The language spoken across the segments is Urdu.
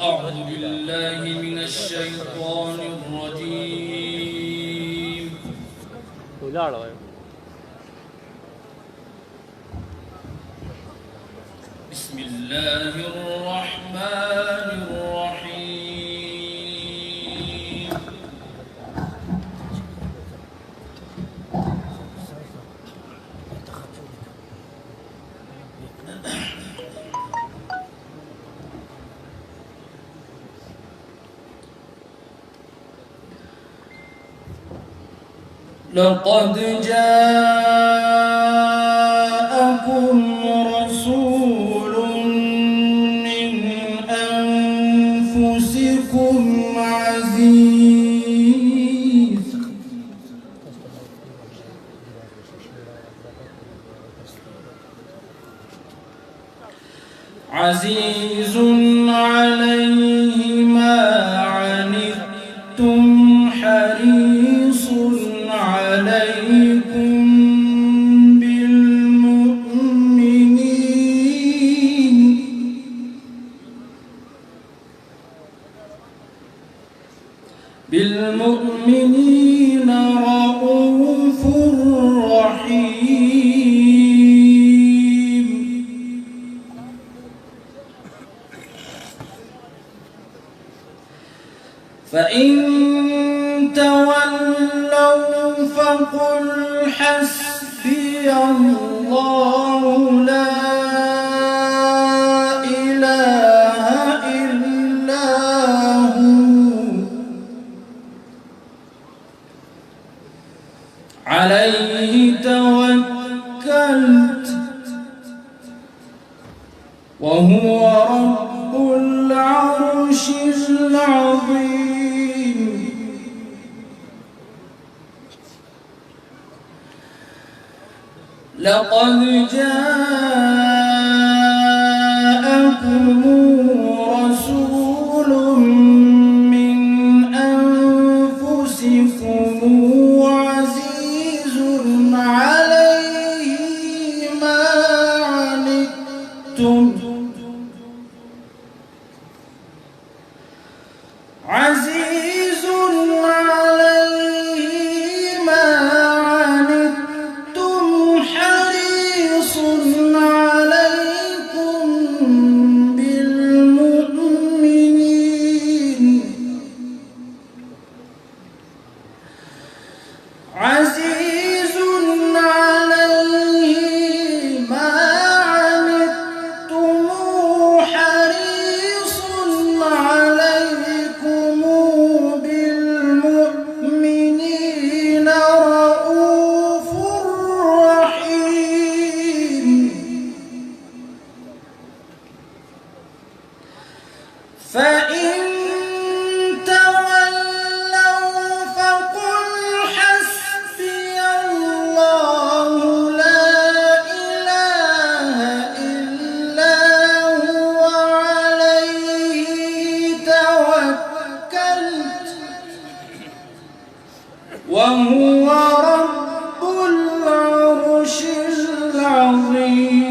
أعوذ بالله من الشيطان الرجيم. بسم الله الرحمن الرحيم. لقد جاءكم رسول من أنفسكم عزيز عليه ما عنتم حريص عليكم بالمؤمنين رؤوف رحيم. فإن تولوا فقل حسبي الله لا إله إلا هو عليه توكلت وهو رب العرش العظيم. لقد جاءكم رسول من أنفسكم عزيز عليه ما عنتم حريص عليكم بالمؤمنين عزيز عليه ما عنتم حريص عليكم بالمؤمنين رؤوف رحيم. فإن تولوا فقل حسبي الله لا إله إلا هو عليه توكلت وهو رب العرش العظيم.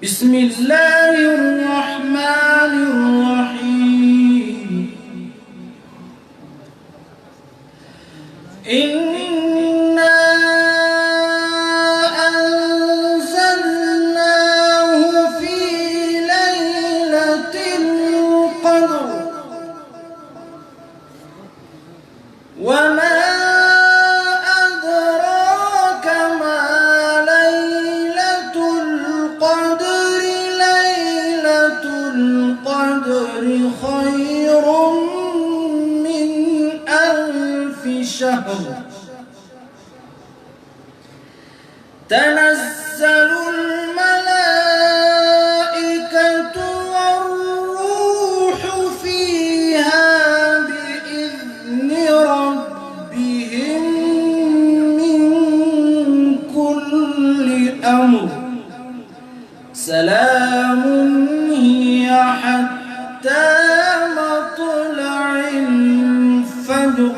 بسم الله الرحمن الرحيم. إنا أنزلناه في ليلة القدر وما أدراك ما ليلة القدر. ليلة القدر خير من ألف شهر. تنزل الملائكة والروح فيها بإذن ربهم من كل أمر. سلام هي حتى مطلع الفجر.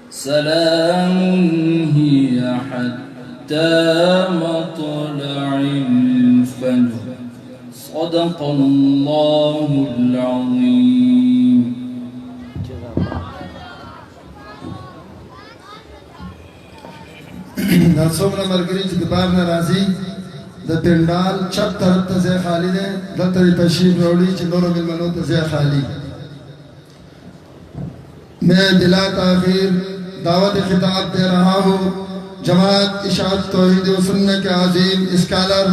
سلام صدق الله العظيم. نرسومنا مرگریج دبار نرازی دا پنڈال چپ طرف تزے خالی دے دلتا تشریف روڑی چندورو ملمنو تزے خالی. میں بلا تاخیر دعوت خطاب دے رہا ہوں جماعت اشاعت توحید و سنت کے عظیم اسکالر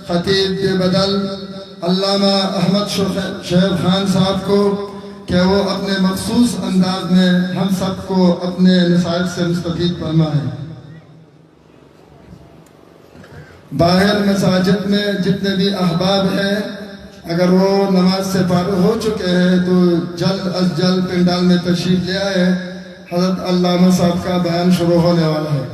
خطیب دے بدل علامہ احمد شعیب خان صاحب کو کہ وہ اپنے مخصوص انداز میں ہم سب کو اپنے نصائب سے مستفید فرمائیں. باہر مساجد میں جتنے بھی احباب ہیں اگر وہ نماز سے فارغ ہو چکے ہیں تو جلد از جلد پنڈال میں تشریف لے آئے. حضرت علامہ صاحب کا بیان شروع ہونے والا ہے.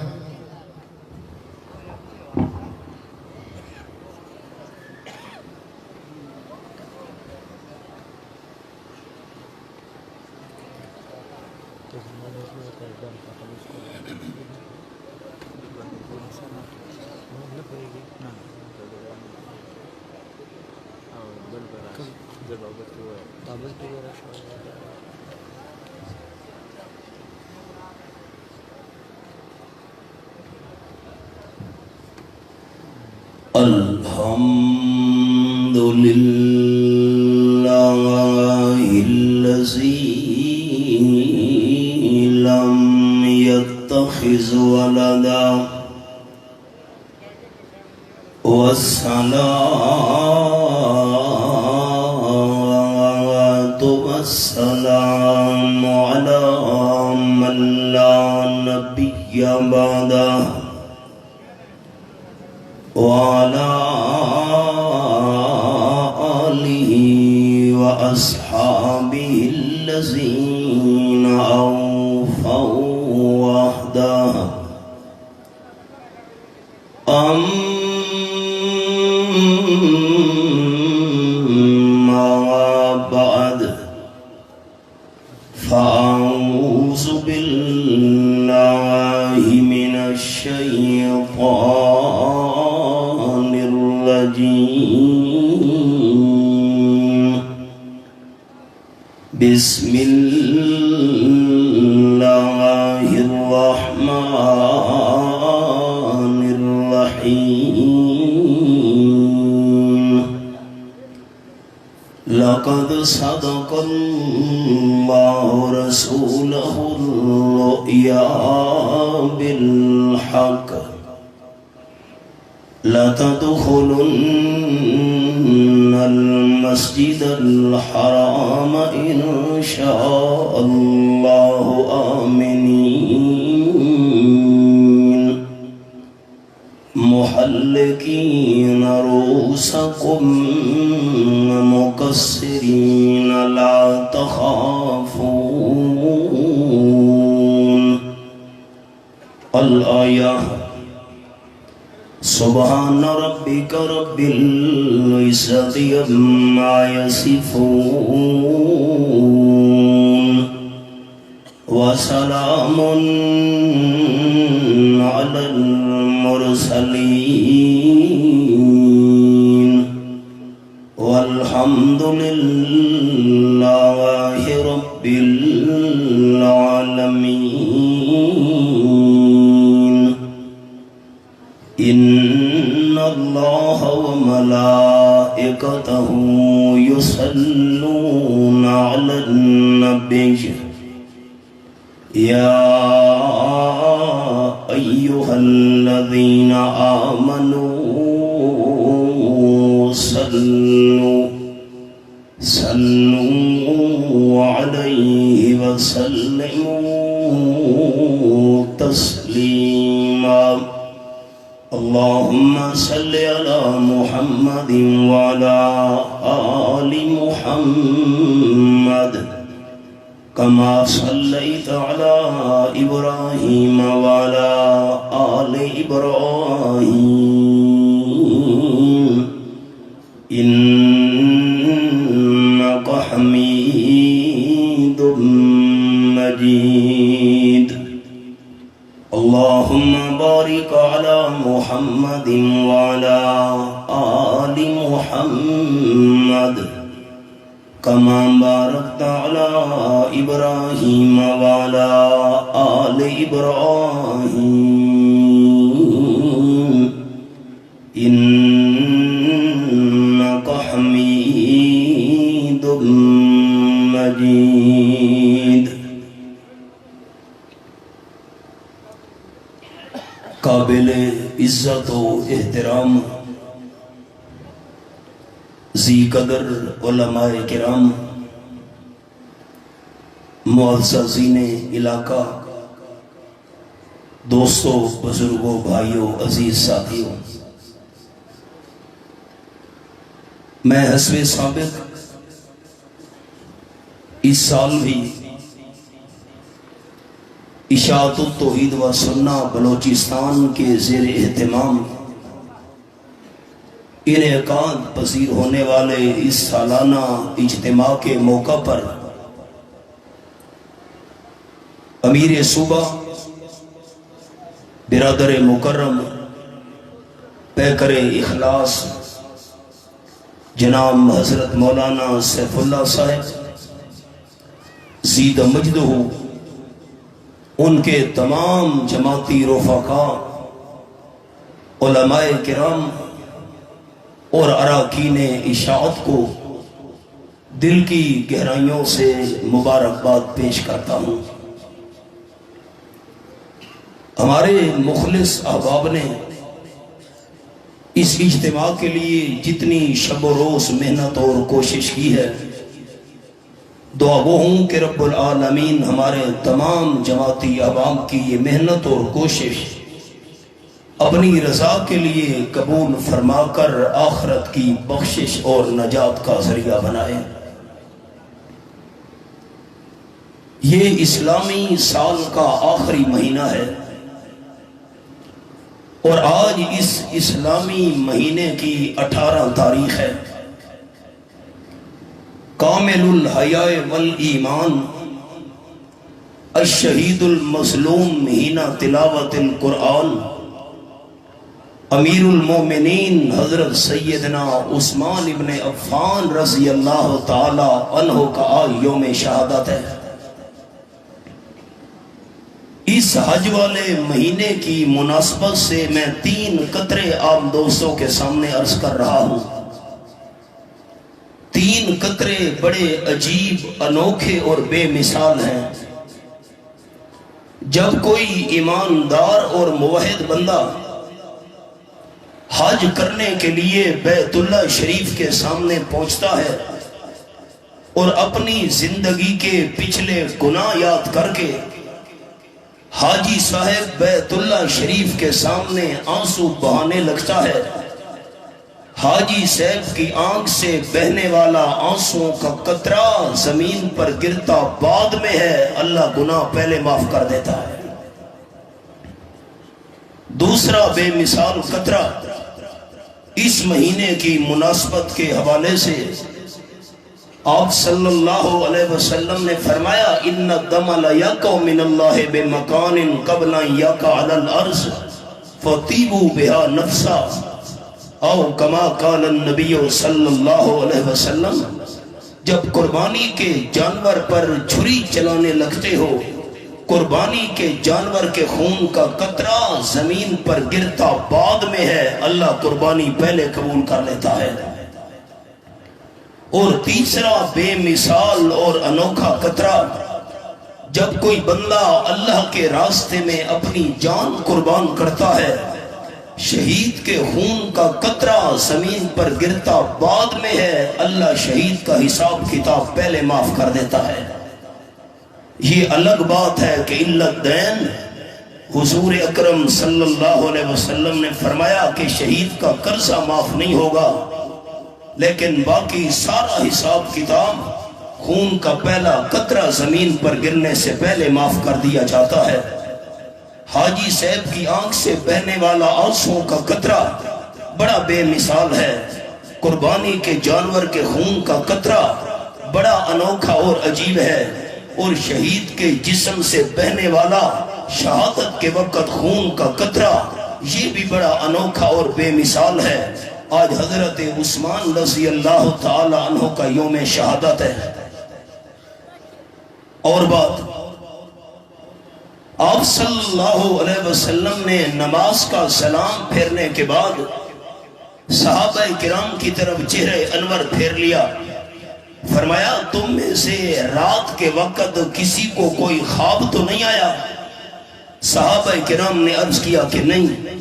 الحمد لله الذي لم يتخذ ولدا والصلاة والسلام على من لا نبي بعده وعلى آله وأصحابه الذين أوفوا وحده. أما بعد فأعوذ بالله من الشيطان الرجيم. بسم الله الرحمن الرحيم. لقد صدق الله رسوله الرؤيا بالحق لتدخلن المسجد الحرام إن شاء الله آمنين محلقين رؤوسكم مقصرين لا تخافون. الآية. سبحان ربك رب العزة عما يصفون وسلام على المرسلين والحمد لله رب العالمين. إن الله وملائكته يصلون على النبي يا أيها الذين آمنوا صلوا عليه وسلموا تسليما. اللهم صل على محمد وعلى آل محمد كما صليت على إبراهيم وعلى آل إبراهيم إنك حميد مجيد. اللهم بارك على محمد وعلى آل محمد كما باركت على إبراهيم وعلى آل إبراهيم إنك حميد مجيد. قابل عزت و احترام ذی قدر علماء کرام، معززین علاقہ، دوستوں، بزرگوں، بھائیوں، عزیز ساتھیوں، میں حسب سابق اس سال بھی اشاعت التوحید و سنہ بلوچستان کے زیر اہتمام انعقاد پذیر ہونے والے اس سالانہ اجتماع کے موقع پر امیر صوبہ برادر مکرم پیکر اخلاص جناب حضرت مولانا سیف اللہ صاحب زید مجدہ، ان کے تمام جماعتی رفقاء، علماء کرام اور اراکین اشاعت کو دل کی گہرائیوں سے مبارکباد پیش کرتا ہوں. ہمارے مخلص احباب نے اس اجتماع کے لیے جتنی شب و روز محنت اور کوشش کی ہے، دعا وہ ہوں کہ رب العالمین ہمارے تمام جماعتی عوام کی یہ محنت اور کوشش اپنی رضا کے لیے قبول فرما کر آخرت کی بخشش اور نجات کا ذریعہ بنائے. یہ اسلامی سال کا آخری مہینہ ہے اور آج اس اسلامی مہینے کی 18 تاریخ ہے. کامل الحیاء والایمان، الشہید المظلوم مہینہ تلاوت القرآن، امیر المومنین حضرت سیدنا عثمان ابن عفان رضی اللہ تعالی عنہ کا یوم شہادت ہے. اس حج والے مہینے کی مناسبت سے میں 3 قطرے عام دوستوں کے سامنے عرض کر رہا ہوں. 3 قطرے بڑے عجیب، انوکھے اور بے مثال ہیں. جب کوئی ایماندار اور موحد بندہ حج کرنے کے لیے بیت اللہ شریف کے سامنے پہنچتا ہے اور اپنی زندگی کے پچھلے گناہ یاد کر کے حاجی صاحب بیت اللہ شریف کے سامنے آنسو بہانے لگتا ہے، حاجی صاحب کی آنکھ سے بہنے والا آنسوؤں کا قطرہ زمین پر گرتا بعد میں ہے، اللہ گناہ پہلے معاف کر دیتا ہے. دوسرا بے مثال قطرہ اس مہینے کی مناسبت کے حوالے سے آپ صلی اللہ علیہ وسلم نے فرمایا ان الدم لا یقع من اللہ بمکان قبل ان یقع علی الارض فطیبوا بها نفسا، او کما قال النبی صلی اللہ علیہ وسلم. جب قربانی کے جانور پر چھری چلانے لگتے ہو، قربانی کے جانور کے خون کا قطرہ زمین پر گرتا بعد میں ہے، اللہ قربانی پہلے قبول کر لیتا ہے. اور تیسرا بے مثال اور انوکھا قطرہ، جب کوئی بندہ اللہ کے راستے میں اپنی جان قربان کرتا ہے، شہید کے خون کا قطرہ زمین پر گرتا بعد میں ہے، اللہ شہید کا حساب کتاب پہلے معاف کر دیتا ہے. یہ الگ بات ہے کہ علت دین، حضور اکرم صلی اللہ علیہ وسلم نے فرمایا کہ شہید کا قرضہ معاف نہیں ہوگا، لیکن باقی سارا حساب کتاب خون کا پہلا قطرہ زمین پر گرنے سے پہلے معاف کر دیا جاتا ہے. حاجی صاحب کی آنکھ سے بہنے والا آنسوؤں کا قطرہ بڑا بے مثال ہے. قربانی کے جانور کے خون کا قطرہ بڑا انوکھا اور عجیب ہے. اور شہید کے جسم سے بہنے والا شہادت کے وقت خون کا قطرہ، یہ بھی بڑا انوکھا اور بے مثال ہے. آج حضرت عثمان رضی اللہ تعالی عنہ کا یوم شہادت ہے۔ اور بات، آپ صلی اللہ علیہ وسلم نے نماز کا سلام پھیرنے کے بعد صحابہ کرام کی طرف چہرہ انور پھیر لیا، فرمایا تم میں سے رات کے وقت کسی کو کوئی خواب تو نہیں آیا؟ صحابہ کرام نے عرض کیا کہ نہیں۔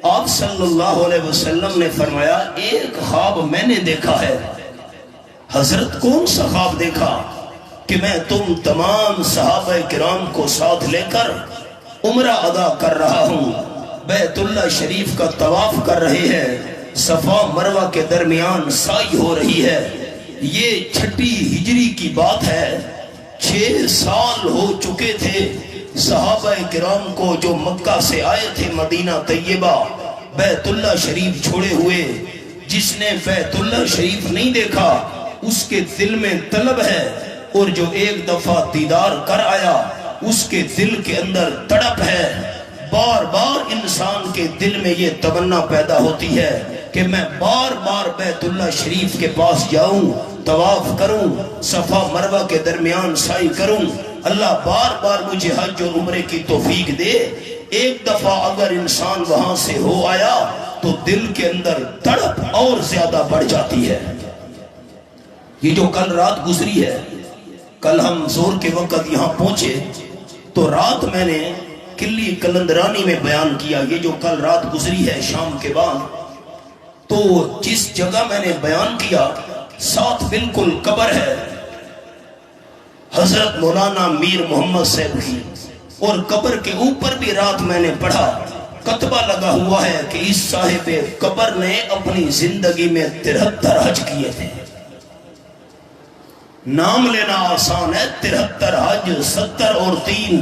آپ صلی اللہ علیہ وسلم نے فرمایا ایک خواب میں نے دیکھا ہے۔ حضرت کون سا خواب دیکھا؟ کہ میں تم تمام صحابہ کرام کو ساتھ لے کر عمرہ ادا کر رہا ہوں، بیت اللہ شریف کا طواف کر رہے ہیں، صفا مروہ کے درمیان سائی ہو رہی ہے۔ یہ 6 ہجری کی بات ہے، 6 سال ہو چکے تھے صحابہ کرام کو جو مکہ سے آئے تھے مدینہ طیبہ بیت اللہ شریف چھوڑے ہوئے۔ جس نے بیت اللہ شریف نہیں دیکھا اس کے دل میں طلب ہے، اور جو ایک دفعہ دیدار کر آیا اس کے دل کے اندر تڑپ ہے۔ بار بار انسان کے دل میں یہ تمنا پیدا ہوتی ہے کہ میں بار بار بیت اللہ شریف کے پاس جاؤں، طواف کروں، صفا مروہ کے درمیان سعی کروں، اللہ بار بار مجھے حج اور عمرے کی توفیق دے۔ ایک دفعہ اگر انسان وہاں سے ہو آیا تو دل کے اندر تڑپ اور زیادہ بڑھ جاتی ہے۔ یہ جو کل رات گزری ہے، کل ہم زور کے وقت یہاں پہنچے تو رات میں نے کلی کلندرانی میں بیان کیا۔ یہ جو کل رات گزری ہے شام کے بعد، تو جس جگہ میں نے بیان کیا ساتھ بالکل قبر ہے حضرت مولانا میر محمد صاحب کی، اور قبر کے اوپر بھی رات میں نے پڑھا کتبہ لگا ہوا ہے کہ اس صاحب قبر نے اپنی زندگی میں 73 حج کیے تھے۔ نام لینا آسان ہے، 73 حج، 70 اور 3،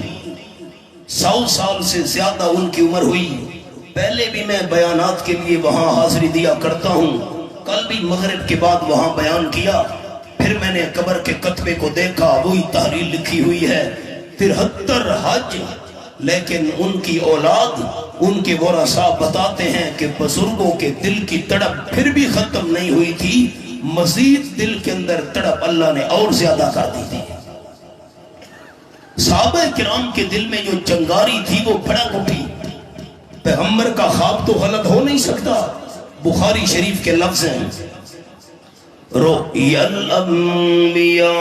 100 سال سے زیادہ ان کی عمر ہوئی۔ پہلے بھی میں بیانات کے لیے وہاں حاضری دیا کرتا ہوں، کل بھی مغرب کے بعد وہاں بیان کیا۔ پھر میں نے قبر کے کتبے کو دیکھا، وہی تحریر لکھی ہوئی ہے 73 حج، لیکن ان کی اولاد، ان کے ورثاء بتاتے ہیں کہ بزرگوں کے دل کی تڑپ پھر بھی ختم نہیں ہوئی تھی، مزید دل کے اندر تڑپ اللہ نے اور زیادہ کر دی تھی۔ صحابہ کرام کے دل میں جو چنگاری تھی وہ بھڑک اٹھی۔ پیغمبر کا خواب تو غلط ہو نہیں سکتا، بخاری شریف کے لفظ ہیں رؤیا الانبیاء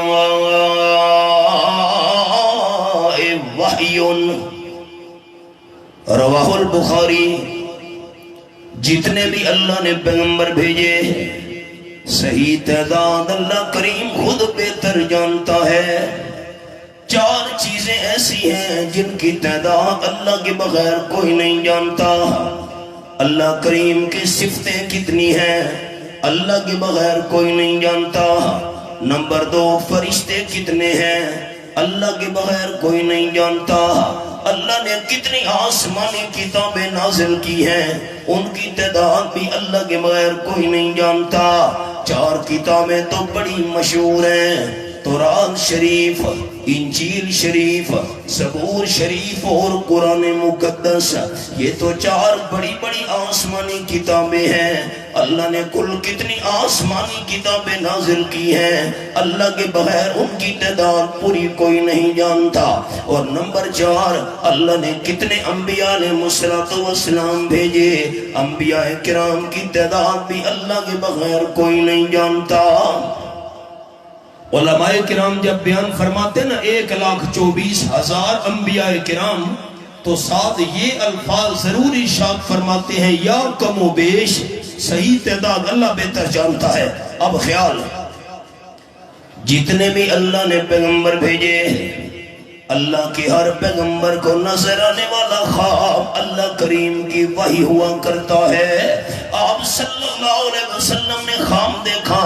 وحی، رواہ البخاری۔ جتنے بھی اللہ نے پیغمبر بھیجے صحیح تعداد اللہ کریم خود بہتر جانتا ہے۔ 4 چیزیں ایسی ہیں جن کی تعداد اللہ کے بغیر کوئی نہیں جانتا۔ اللہ کریم کی صفتیں کتنی ہیں اللہ کے بغیر کوئی نہیں جانتا۔ نمبر 2، فرشتے کتنے ہیں اللہ کے بغیر کوئی نہیں جانتا۔ اللہ نے کتنی آسمانی کتابیں نازل کی ہیں ان کی تعداد بھی اللہ کے بغیر کوئی نہیں جانتا۔ 4 کتابیں تو بڑی مشہور ہیں، تورات شریف، انجیل شریف، زبور شریف اور قرآن مقدس۔ یہ تو 4 بڑی بڑی آسمانی کتابیں ہیں۔ اللہ نے کل کتنی آسمانی کتابیں نازل کی ہیں اللہ کے بغیر ان کی تعداد پوری کوئی نہیں جانتا۔ اور نمبر 4، اللہ نے کتنے انبیاء علیہ السلام بھیجے، انبیاء کرام کی تعداد بھی اللہ کے بغیر کوئی نہیں جانتا۔ علماء کرام جب بیان فرماتے نا 1,24,000 انبیاء کرام، تو ساتھ یہ الفاظ ضرور ارشاد فرماتے ہیں یا کم و بیش، صحیح تعداد اللہ بہتر جانتا ہے۔ اب خیال، جتنے بھی اللہ نے پیغمبر بھیجے، اللہ کے ہر پیغمبر کو نظر آنے والا خواب اللہ کریم کی وحی ہوا کرتا ہے۔ آپ صلی اللہ علیہ وسلم نے خواب دیکھا،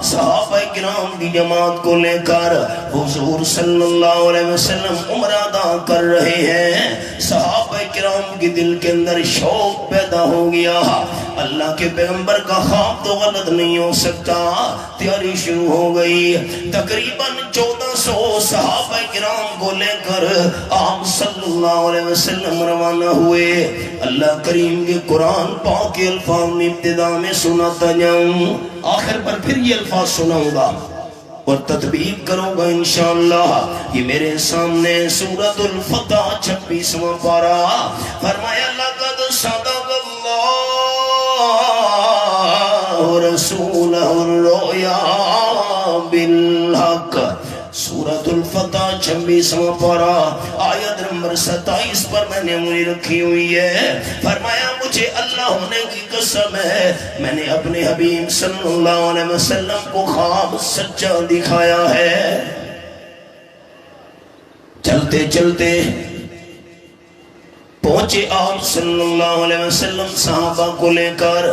صحابہ کرام کی جماعت کو لے کر حضور صلی اللہ علیہ وسلم عمرہ ادا کر رہے ہیں۔ صحابہ کرام کے دل کے اندر شوق پیدا ہو گیا، اللہ کے پیغمبر کا خواب تو غلط نہیں ہو سکتا۔ تیاری شروع ہو گئی، تقریباً 1400 صحابہ کرام کو لے کر آپ صلی اللہ علیہ وسلم روانہ ہوئے. اللہ کریم کے قرآن پاک کے الفاظ میں ابتدا میں سناتا جاؤں، آخر پر پھر یہ الفاظ سناؤں گا اور تطبیق کروں گا انشاءاللہ. یہ میرے سامنے سورۃ الفتح 26واں پارہ. فرمایا لقد صدق اللہ رسولہ الرؤیا بالحق. سورۃ الفتح 26واں پارہ آیت نمبر 27 پر میں نے انگلی رکھی ہوئی ہے. فرمایا مجھے اللہ ہونے کی قسم ہے، میں نے اپنے حبیب صلی اللہ علیہ وسلم کو خواب سچا دکھایا ہے. چلتے چلتے پہنچے آپ صلی اللہ علیہ وسلم صحابہ کو لے کر.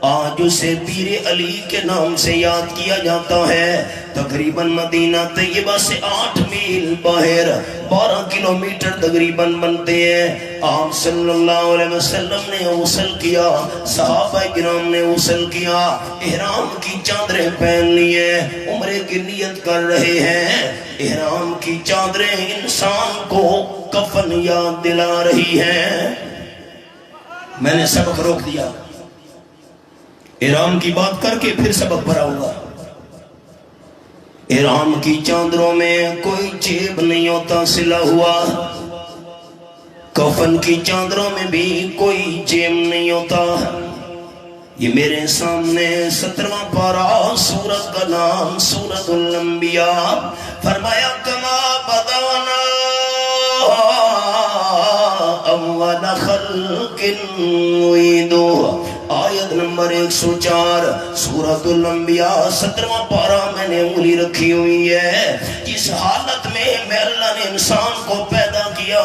آج اسے پیر علی کے نام سے یاد کیا جاتا ہے. تقریباً مدینہ طیبہ سے 8 میل باہر 12 کلومیٹر تقریباً بنتے ہیں. آپ صلی اللہ علیہ وسلم نے غسل کیا، صحابہ کرام نے غسل کیا، احرام کی چادریں پہن لی ہیں، عمرے کی نیت کر رہے ہیں. احرام کی چادریں انسان کو کفن یاد دلا رہی ہیں. میں نے سبق روک دیا، احرام کی بات کر کے پھر سبق بھراؤں گا. احرام کی چادروں میں کوئی جیب نہیں ہوتا سلا ہوا، کفن کی چادروں میں بھی کوئی جیب نہیں ہوتا. یہ میرے سامنے 17واں پارہ، سورت کا نام سورۃ الانبیاء. فرمایا کما بدانا اول خلق نعیدہ. آیت نمبر 104 سورۃ الانبیاء 17واں پارہ میں نے انگلی رکھی ہوئی ہے. جس حالت میں اللہ نے انسان کو پیدا کیا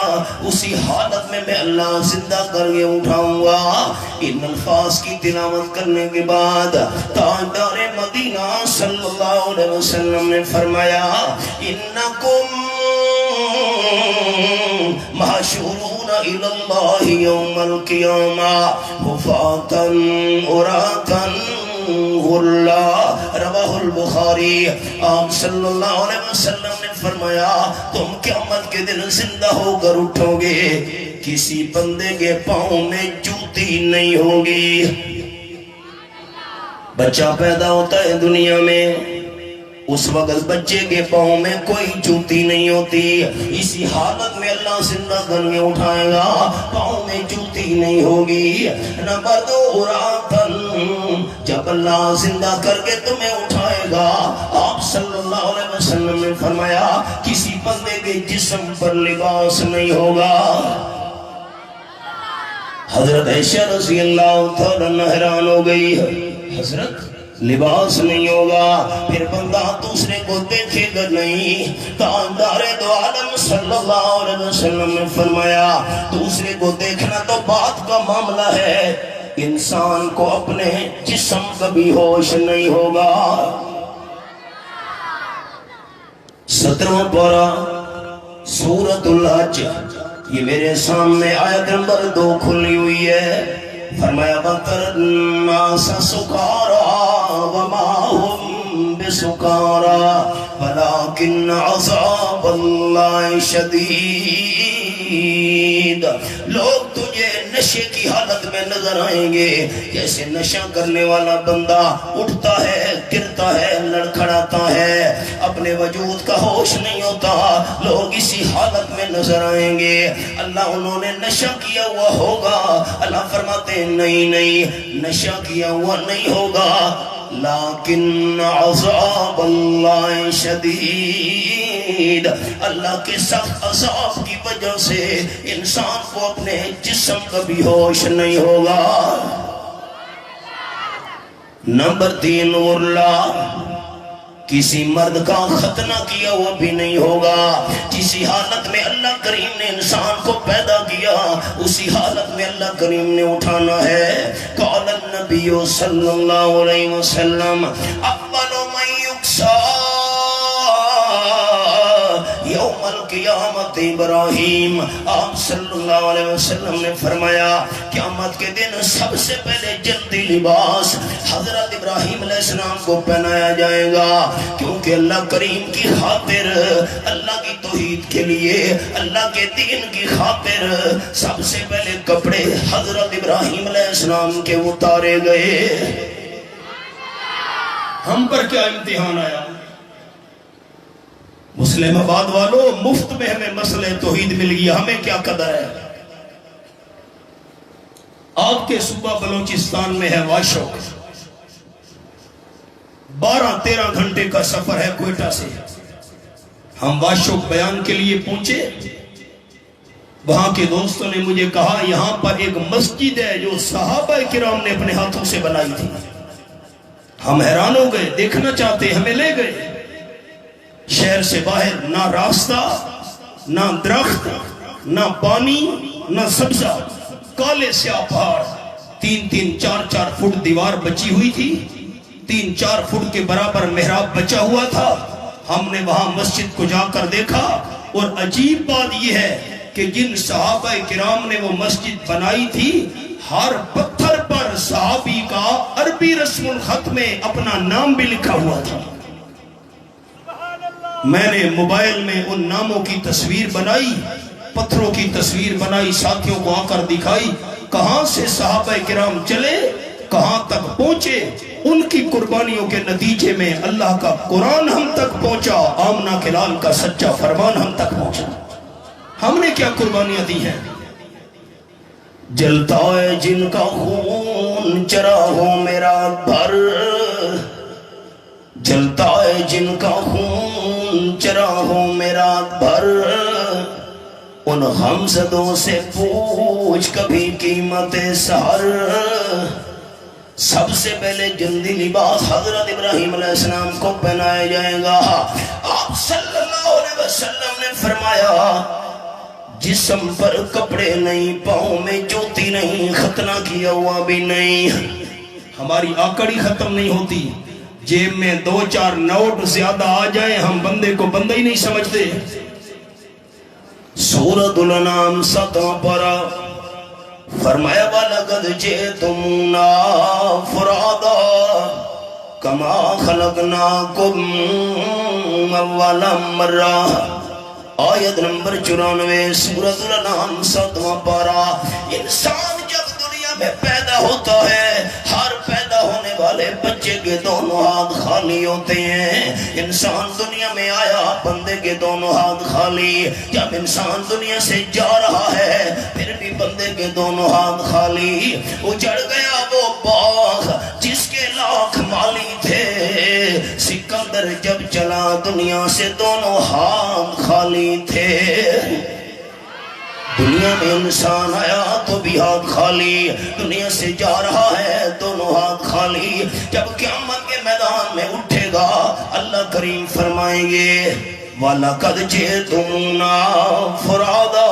اسی حالت میں اللہ زندہ کر کے اٹھاؤں گا. ان الفاظ کی تلاوت کرنے کے بعد تاجدار مدینہ صلی اللہ علیہ وسلم نے فرمایا انکم محشورون الی اللہ یوم القیامہ حفاۃ عراۃ غرلا. رواہ البخاری. آپ صلی اللہ علیہ وسلم نے فرمایا تم قیامت کے دن زندہ ہو کر اٹھو گے، کسی بندے کے پاؤں میں جوتی نہیں ہوگی. بچہ پیدا ہوتا ہے دنیا میں، اس وقت بچے کے پاؤں میں کوئی جوتی نہیں ہوتی. اسی حالت میں اللہ زندہ کر کے اٹھائے گا، پاؤں میں جوتی نہیں ہوگی. نمبر 2 راتن، جب اللہ زندہ کر کے تمہیں اٹھائے گا آپ صلی اللہ علیہ وسلم نے فرمایا کسی بندے کے جسم پر لباس نہیں ہوگا. حضرت عائشہ رضی اللہ تعالیٰ عنہا حیران ہو گئی، حضرت لباس نہیں ہوگا پھر بندہ دوسرے کو دیکھے گا نہیں. تاجدار دو عالم صلی اللہ علیہ وسلم نے فرمایا دوسرے کو دیکھنا تو بات کا معاملہ ہے، انسان کو اپنے جسم کا بھی ہوش نہیں ہوگا. 17واں پارہ سورۃ الحج. یہ میرے سامنے آیت نمبر 2 کھلی ہوئی ہے. فرمایا بطر الناس سکارا وما هم بسکارا ولكن عذاب اللہ شدید. لوگ تجھے نشے کی حالت میں نظر آئیں گے، جیسے نشہ کرنے والا بندہ اٹھتا ہے، گرتا ہے، لڑکھڑاتا ہے، اپنے وجود کا ہوش نہیں ہوتا. لوگ اسی حالت میں نظر آئیں گے. اللہ انہوں نے نشہ کیا ہوا ہوگا. اللہ فرماتے ہیں نہیں نشہ کیا ہوا نہیں ہوگا، لیکن عذاب اللہ شدید. اللہ کے سخت عذاب کی وجہ سے انسان کو اپنے جسم کا بھی ہوش نہیں ہوگا. نمبر 3 غرلا، کسی مرد کا ختنہ کیا ہوا بھی نہیں ہوگا. جسی حالت میں اللہ کریم نے انسان کو پیدا کیا اسی حالت میں اللہ کریم نے اٹھانا ہے. قال النبی صلی اللہ علیہ وسلم اول من یکسا یوم القیامت ابراہیم. آپ صلی اللہ علیہ وسلم نے فرمایا قیامت کے دن سب سے پہلے جنتی لباس حضرت ابراہیم علیہ السلام کو پہنایا جائے گا، کیونکہ اللہ کریم کی خاطر، اللہ کی توحید توحید کے لیے، اللہ کے دین کی خاطر سب سے پہلے کپڑے حضرت ابراہیم علیہ السلام کے اتارے گئے۔ ہم پر کیا امتحان آیا؟ مسلم آباد والوں، مفت میں ہمیں مسئلہ توحید مل گیا، ہمیں کیا قدر ہے؟ آپ کے صوبہ بلوچستان میں ہے واشوق، 12-13 گھنٹے کا سفر ہے کوئٹہ سے۔ ہم واشوق بیان کے لیے پہنچے، وہاں کے دوستوں نے مجھے کہا یہاں پر ایک مسجد ہے جو صحابہ کرام نے اپنے ہاتھوں سے بنائی تھی۔ ہم حیران ہو گئے، دیکھنا چاہتے، ہمیں لے گئے۔ شہر سے باہر نہ راستہ، نہ درخت، نہ پانی، نہ سبزہ، کالے سیاہ پہاڑ، 3-3 4-4 فٹ دیوار بچی ہوئی تھی، 3-4 فٹ کے برابر محراب بچا ہوا تھا۔ ہم نے وہاں مسجد کو جا کر دیکھا، اور عجیب بات یہ ہے کہ جن صحابہ کرام نے وہ مسجد بنائی تھی، ہر پتھر پر صحابی کا عربی رسم الخط میں اپنا نام بھی لکھا ہوا تھا۔ میں نے موبائل میں ان ناموں کی تصویر بنائی، پتھروں کی تصویر بنائی، ساتھیوں کو آ کر دکھائی، کہاں سے صحابہ کرام چلے، کہاں تک پہنچے، ان کی قربانیوں کے نتیجے میں اللہ کا قرآن ہم تک پہنچا، آمنہ کے لال کا سچا فرمان ہم تک پہنچا۔ ہم نے کیا قربانیاں دی ہیں؟ جلتا ہے جن کا خون چراغوں میں رات بھر، جلتا ہے جن کا خون چراغوں میں رات بھر، ان غمزدوں سے پوچھ کبھی قیمت سحر۔ سب سے پہلے جلدی لباس حضرت ابراہیم علیہ السلام کو پہنایا جائے گا۔ آپ صلی اللہ علیہ وسلم نے فرمایا جسم پر کپڑے نہیں، پاؤں میں جوتی نہیں، ختنہ کیا ہوا بھی نہیں۔ ہماری آکڑی ختم نہیں ہوتی، جیب میں 2-4 نوٹ زیادہ آ جائیں ہم بندے کو بندہ ہی نہیں سمجھتے۔ سورۃ الانعام 7واں پارہ، فرمایا وَلَقَدْ جِئْتُمُونَا فُرَادَا كَمَا خَلَقْنَاكُمْ أَوَّلَ مَرَّةٍ۔ آیت نمبر 94، سورۃ الانعام 7واں پارہ۔ انسان جب دنیا میں پیدا ہوتا ہے، ہر پیدا ہونے والے بچے کے دونوں ہاتھ خالی ہوتے ہیں۔ انسان دنیا میں آیا، بندے کے دونوں ہاتھ خالی۔ جب انسان دنیا سے جا رہا ہے، پھر بھی بندے کے دونوں ہاتھ خالی۔ اجڑ گیا وہ باغ جس کے لاکھ مالی تھے، سکندر جب چلا دنیا سے دونوں ہاتھ خالی تھے۔ دنیا میں انسان آیا تو بھی ہاتھ خالی، دنیا سے جا رہا ہے دونوں ہاتھ خالی۔ جب قیامت کے میدان میں اٹھے گا، اللہ کریم فرمائیں گے وَلَقَدْ جِئْتُمُونَا فُرَادَا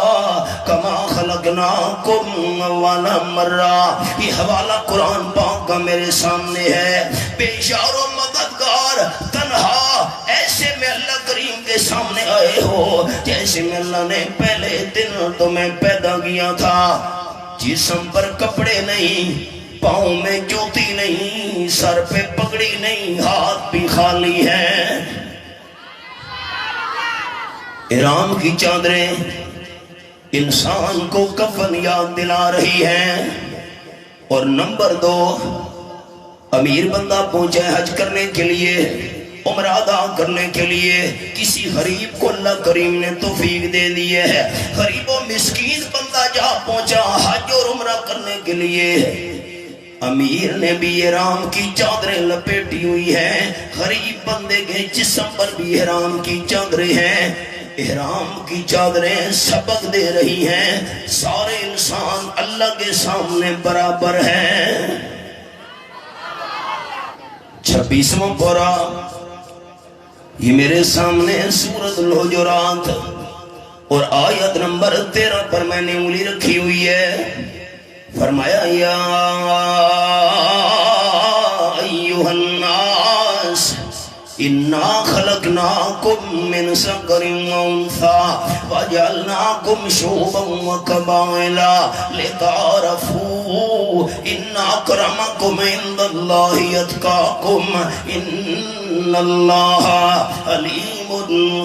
كَمَا خَلَقْنَاكُمْ أَوَّلَ مَرَّةٍ۔ یہ حوالہ قرآن پاک کا میرے سامنے ہے۔ بے یار و مددگار، تنہا، ایسے میں اللہ کریم کے سامنے آئے ہو جیسے میں اللہ نے پہلے دن تمہیں پیدا کیا تھا۔ جسم پر کپڑے نہیں، پاؤں میں جوتی نہیں، سر پہ پگڑی نہیں، ہاتھ بھی خالی ہیں۔ احرام کی چادریں انسان کو کفن یاد دلا رہی ہیں۔ اور نمبر 2، امیر بندہ پہنچے حج کرنے کے لیے، عمرہ ادا کرنے کے لیے، کسی غریب کو اللہ کریم نے توفیق دے دی ہے، غریب و مسکین بندہ جا پہنچا حج اور عمرہ کرنے کے لیے، امیر نے بھی احرام کی چادریں لپیٹی ہوئی ہیں، غریب بندے کے جسم پر بھی احرام کی چادریں ہیں۔ احرام کی چادریں سبق دے رہی ہیں، سارے انسان اللہ کے سامنے برابر ہیں۔ 26واں پارہ، یہ میرے سامنے سورۃ الحجرات اور آیت نمبر 13 پر میں نے انگلی رکھی ہوئی ہے۔ فرمایا یا ایھا الناس انا خلقناکم من ذکر و انثی وجعلناکم شعوبا وقبائل لتعارفوا ان اکرمکم عند اللہ اتقاکم ان اللہ علیم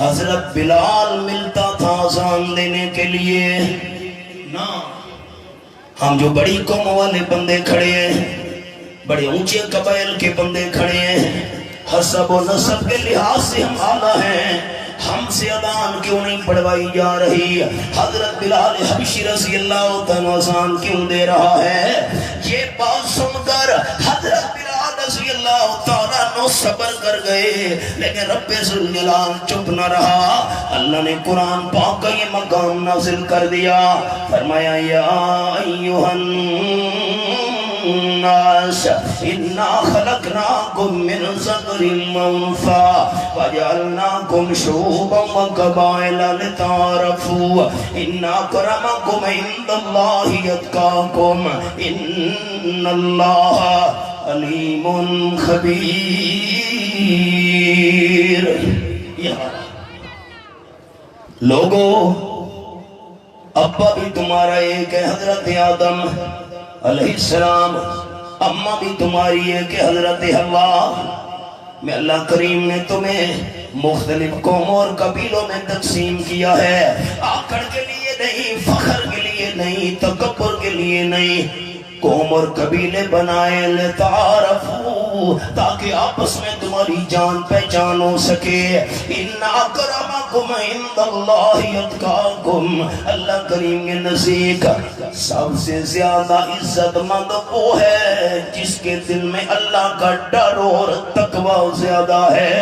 حضرت بلال ملتا تھا اذان دینے کے لیے نا. ہم جو بڑی قوم والے بندے کھڑے ہیں، بڑے اونچے قبائل کے بندے کھڑے ہیں، حسب و نسب کے لحاظ سے ہم اعلیٰ ہیں، ہم سے اذان کیوں نہیں پڑھوائی جا رہی؟ حضرت بلال حبشی رضی اللہ تعالیٰ اذان کیوں دے رہا ہے؟ یہ بات سن کر حضرت بلال رضی اللہ تعالیٰ نو صبر کر گئے، لیکن رب ذوالجلال چپ نہ رہا. اللہ نے قرآن پاک کا یہ مقام نازل کر دیا، فرمایا یا ایھا الناس انا خلقناکم من ذکر وانثى وجعلناکم شعوبا وقبائل لتعارفوا ان اکرمکم عند اللہ اتقاکم ان اللہ علیم خبیر. لوگو ابا بھی تمہارا ایک ہے حضرت آدم علیہ السلام، اماں بھی تمہاری ہے کہ حضرت حوا. میں اللہ کریم نے تمہیں مختلف قوموں اور قبیلوں میں تقسیم کیا ہے، آکڑ کے لیے نہیں، فخر کے لیے نہیں، تکبر کے لیے نہیں. قوم اور قبیلے بنائے لتعارفوا، تاکہ آپس میں تمہاری جان پہچان ہو سکے. ان اکرمکم عند اللہ اتقاکم، اللہ کریم کے نزدیک سب سے زیادہ عزت مند وہ ہے جس کے دل میں اللہ کا ڈر اور تقوی زیادہ ہے.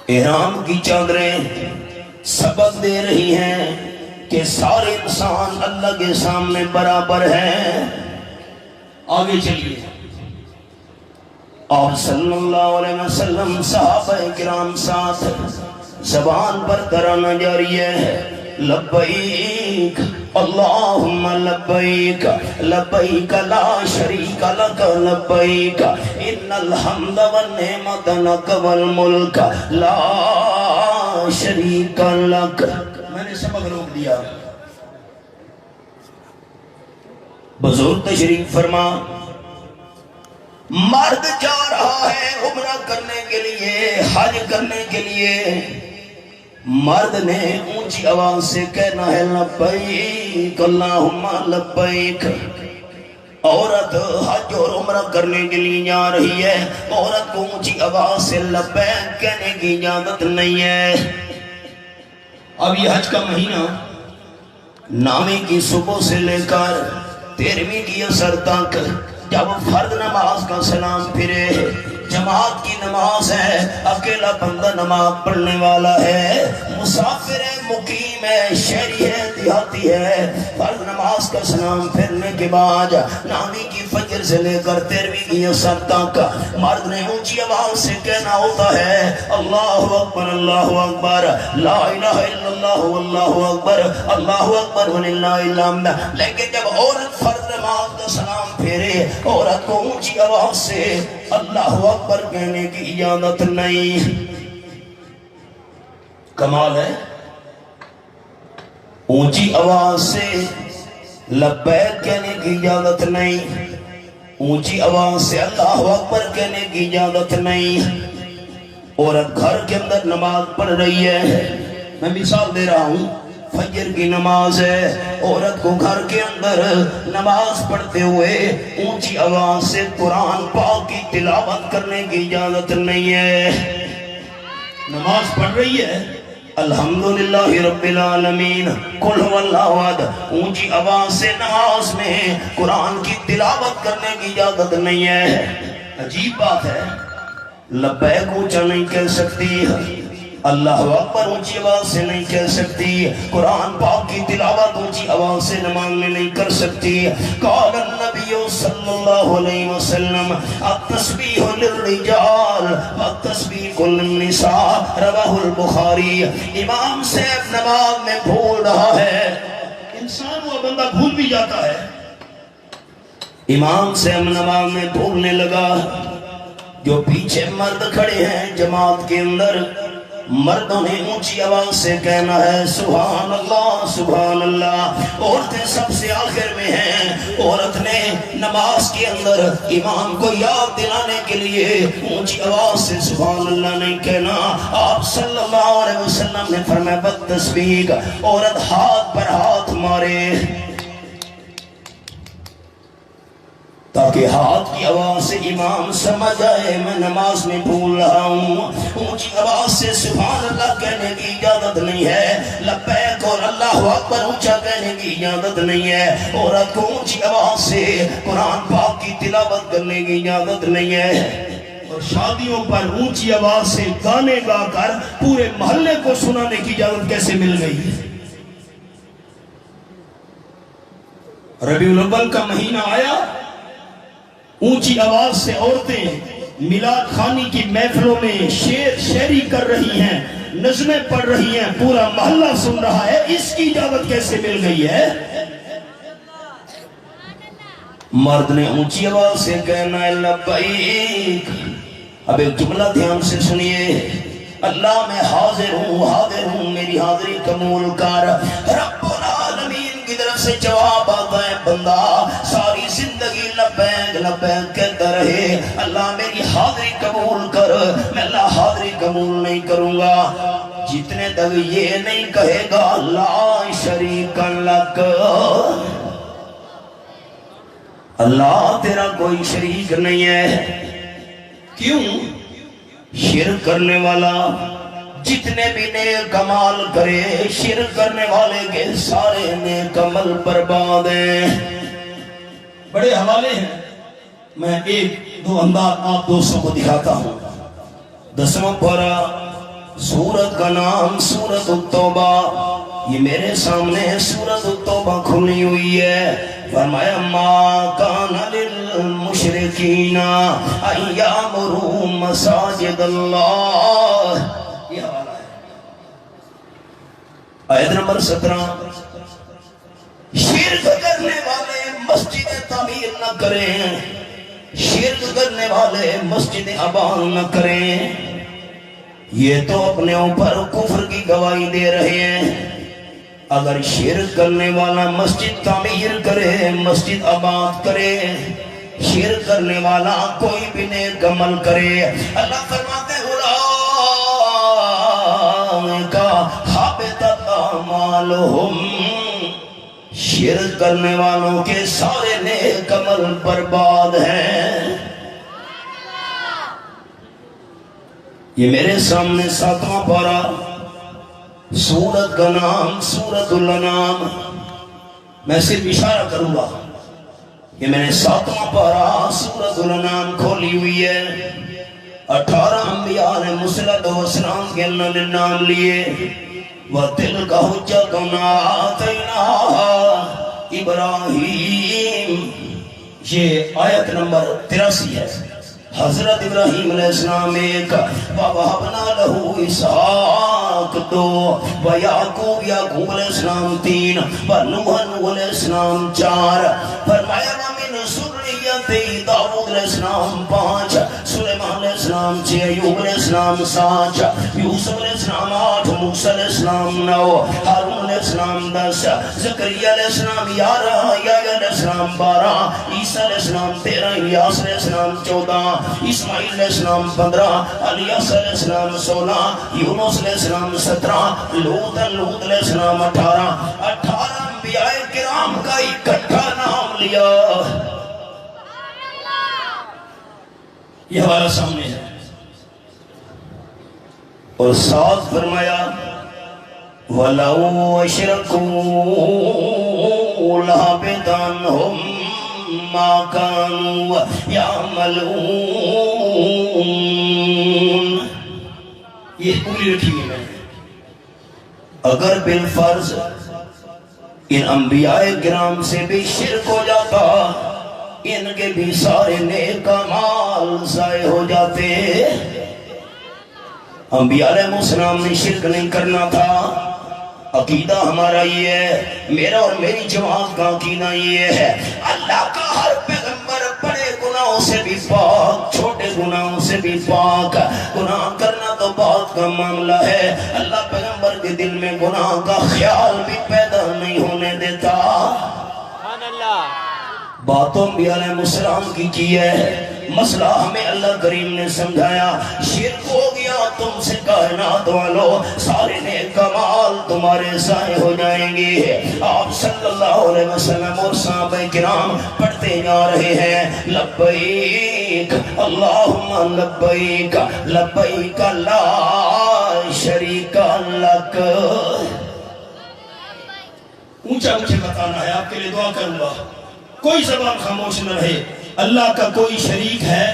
احرام کی چادریں سبق دے رہی ہیں کہ سارے انسان اللہ کے سامنے برابر ہیں. آگے چلیے. اور صلی اللہ علیہ وسلم صحابہ کرام ساتھ زبان پر ترانہ جاری ہے، لبیک اللہم لبیک لبیک لا شریک لک لبیک ان الحمد والنعمت لک والملک لا شریک لک. میں نے سبق روک دیا. بزرگ تشریف فرما. مرد جا رہا ہے عمرہ کرنے کے لیے، حج کرنے کے لیے. مرد نے اونچی آواز سے کہنا ہے لبیک اللہم لبیک. عورت حج اور عمرہ کرنے کے لیے جا رہی ہے، عورت کو اونچی آواز سے لبیک کہنے کی اجازت نہیں ہے. اب یہ حج کا مہینہ نامی کی صبح سے لے کر 13ویں کی اثر تک، جب فرد نماز کا سلام پھرے، جماعت کی نماز ہے، اکیلا بندہ نماز پڑھنے والا ہے، مسافر ہے، مقیم ہے، شہری ہے، دیہاتی ہے، فرد نماز کا سلام پھرنے کے بعد نامی کی فجر سے لے کر 13ویں کی اثر تک مرد نے اونچی آواز سے کہنا ہوتا ہے اللہ اکبر اللہ اکبر لا الہ الا اللہ واللہ اکبر اللہ اکبر وللہ الحمد. لیکن جب عورت فرد نماز کا سلام پھیرے، عورت کو اونچی آواز سے اللہ اکبر کہنے کی اجازت نہیں. کمال ہے. اونچی آواز سے لبیک کہنے کی اجازت نہیں، اونچی آواز سے اللہ اکبر کہنے کی اجازت نہیں. عورت گھر کے اندر نماز پڑھ رہی ہے، میں مثال دے رہا ہوں، فجر کی نماز ہے، عورت کو گھر کے اندر نماز پڑھتے ہوئے اونچی آواز سے قرآن پاک کی تلاوت کرنے کی اجازت نہیں ہے. نماز پڑھ رہی ہے، الحمدللہ رب العالمین قل هو اللہ احد، اونچی آواز سے نماز میں قرآن کی تلاوت کرنے کی اجازت نہیں ہے. عجیب بات ہے، لبیک اونچا نہیں کہہ سکتی، اللہ اکبر اونچی آواز سے نہیں کہہ سکتی، قرآن پاک کی تلاوت اونچی آواز سے نماز میں نہیں کر سکتی. قال النبی صلی اللہ علیہ وسلم التسبیح للرجال والتسبیح للنساء، رواہ البخاری. امام صاحب نماز میں بھول رہا ہے، انسان وہ بندہ بھول بھی جاتا ہے. امام صاحب نماز میں بھولنے لگا. جو پیچھے مرد کھڑے ہیں جماعت کے اندر، مردوں نے اونچی آواز سے کہنا ہے سبحان اللہ سبحان اللہ۔ عورتیں سب سے آخر میں ہیں۔ عورت نے نماز کے اندر امام کو یاد دلانے کے لیے اونچی آواز سے سبحان اللہ نہیں کہنا۔ آپ صلی اللہ علیہ وسلم نے فرمایا بدتسبیق، عورت ہاتھ پر ہاتھ مارے تاکہ ہاتھ کی آواز سے امام سمجھ آئے میں نماز میں بھول رہا ہوں۔ اونچی آواز سے سبحان اللہ کہنے کی اجازت نہیں ہے، لبیک اور اللہ اکبر اونچا کہنے کی اجازت نہیں ہے۔ عورت کو اونچی آواز سے قرآن پاک کی تلاوت کرنے کی اجازت نہیں ہے، اور شادیوں پر اونچی آواز سے گانے گا کر پورے محلے کو سنانے کی اجازت کیسے مل گئی؟ ربیع الاول کا مہینہ آیا، اونچی آواز سے عورتیں میلاد خانی کی محفلوں میں شعر شاعری کر رہی ہیں، نظمیں پڑھ رہی ہیں، پورا محلہ سن رہا ہے، اس کی اجازت کیسے مل گئی ہے؟ مرد نے اونچی آواز سے کہنا ہے لبیک۔ اب ایک جملہ دھیان سے سنیے، اللہ میں حاضر ہوں میری حاضری قبول کر۔ رب العالمین کی طرف سے جواب آتا ہے بندہ ساری زندگی لبیک لبیک کہتا رہے، اللہ میری حاضری قبول کر، میں اللہ حاضری قبول نہیں کروں گا جتنے تک یہ نہیں کہے گا لا شریک لک، اللہ تیرا کوئی شریک نہیں ہے۔ کیوں؟ شرک کرنے والا جتنے بھی نیک عمل کرے، شرک کرنے والے کے سارے نیک عمل برباد ہیں۔ بڑے حوالے ہیں، میں ایک دو انداز آپ دوستوں کو دکھاتا ہوں۔ 10واں پارہ سورت کا نام سورت التوبہ، یہ میرے سامنے سورت التوبہ کھلی ہوئی ہے۔ فرمایا ما کان للمشرکین ان یعمروا مساجد اللہ، یہ حوالہ ہے۔ آیت نمبر 17، شرک کرنے والے مسجد تعمیر نہ کریں، شرک کرنے والے مسجد آباد نہ کریں، یہ تو اپنے اوپر کفر کی گواہی دے رہے ہیں۔ اگر شرک کرنے والا مسجد تعمیر کرے، مسجد آباد کرے، شرک کرنے والا کوئی بھی نیک عمل کرے، اللہ فرماتے ہیں اولئک حبطت اعمالہم، شرک کرنے والوں کے سارے نیک عمل برباد ہیں۔ یہ میرے سامنے 7واں پارہ سورت کا نام سورت الانعام، میں صرف اشارہ کروں گا، یہ میں نے 7واں پارہ سورت الانعام کھولی ہوئی ہے۔ 18 انبیاء نے مسلط و اسلام کے اللہ نے نام لیے، وَتِلْكَ حُجَّتُنَا آتَيْنَاهَا ابراہیم، یہ آیت نمبر 83 ہے۔ حضرت ابراہیم علیہ السلام ایک، وَوَهَبْنَا لَهُ اسحاق 2، وَيَعْقُوبَ یعقوب علیہ السلام 3، وَنُوحًا علیہ السلام 4۔ فرمایا وَمِنْ ذُرِّيَّتِهِ داؤد علیہ السلام 5، سلیمان علیہ السلام 6، ایوب علیہ السلام 7، یوسف علیہ السلام 8، موسیٰ علیہ السلام 9، ہارون علیہ السلام 10، زکریا علیہ السلام 11، یحییٰ علیہ السلام 12، عیسیٰ علیہ السلام 13، الیاس علیہ السلام 14، اسماعیل علیہ السلام 15، الیاس علیہ السلام 16، یونس علیہ السلام 17، لوط علیہ السلام 18۔ 18 انبیاء کرام کا اکٹھا نام لیا، یہ حوالہ سامنے ہے۔ اور ساتھ فرمایا وَلَوْ أَشْرَكُوا لَحَبِطَ عَنْهُمْ مَا كَانُوا يَعْمَلُونَ، یہ پوری رکھی ہوئی میں، اگر بالفرض ان انبیاء کرام سے بھی شرک ہو جاتا، ان کے بھی سارے نیک اعمال ضائع ہو جاتے۔ انبیاء علیہ السلام نے شرک نہیں کرنا تھا، عقیدہ ہمارا یہ ہے، میرا اور میری جماعت کا عقیدہ یہ ہے، اللہ کا ہر پیغمبر بڑے گناہوں سے بھی پاک، چھوٹے گناہوں سے بھی پاک، گناہ کرنا تو بات کا معاملہ ہے، اللہ پیغمبر کے دل میں گناہ کا خیال بھی پیدا نہیں ہونے دیتا۔ باتوں بھی علیہ السلام کی ہے، مسئلہ ہمیں اللہ کریم نے سمجھایا، شرک ہو گیا تم سے کائنات والو، سارے نیک کمال تمہارے ضائع ہو جائیں گے۔ آپ صلی اللہ علیہ وسلم اور صحابہ کرام پڑھتے جا رہے ہیں، لبیک اللہم لبیک لبیک لا شریک لک۔ اونچا مجھے بتانا ہے، آپ کے لیے دعا کروں گا، کوئی زبان خاموش نہ رہے۔ اللہ کا کوئی شریک ہے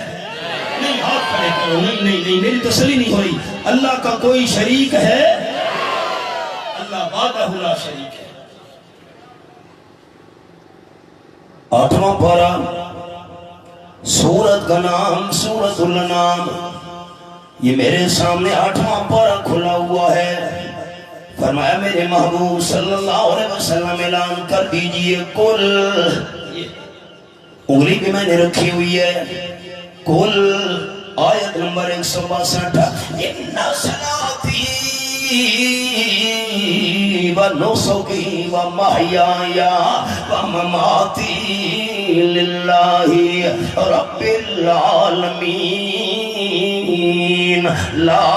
نہیں، ہاتھ کھڑے کرو، نہیں، میری تسلی نہیں ہو رہی۔ اللہ کا کوئی شریک ہے؟ اللہ وحدہ لا شریک ہے۔ 8واں پارہ، سورت کا نام سورت الانعام۔ یہ میرے سامنے 8واں پارہ کھلا ہوا ہے۔ فرمایا میرے محبوب صلی اللہ علیہ وسلم اعلان کر دیجئے، کل، انگلی بھی میں نے رکھی ہوئی ہے، کل آیت نمبر 162، ان صلاتی و نسکی و محیای و مماتی للہ رب العالمین لا